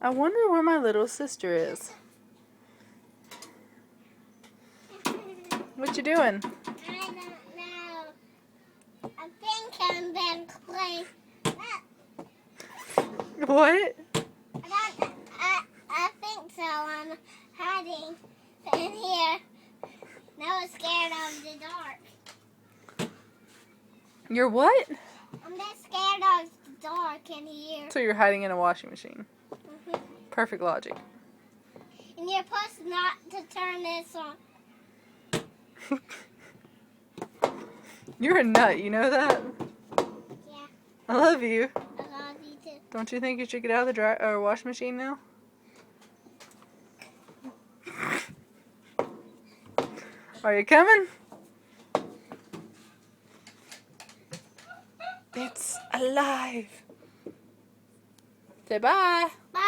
I wonder where my little sister is. What you doing? I don't know. I think I'm going to play. What? I think so. I'm hiding in here. Now I'm scared of the dark. You're what? I'm just scared of the dark in here. So you're hiding in a washing machine. Mm-hmm. Perfect logic. And you're supposed not to turn this on. You're a nut, you know that? Yeah, I love you. I love you too. Don't you think you should get out of the washing machine now? Are you coming? It's alive. Say bye. Bye.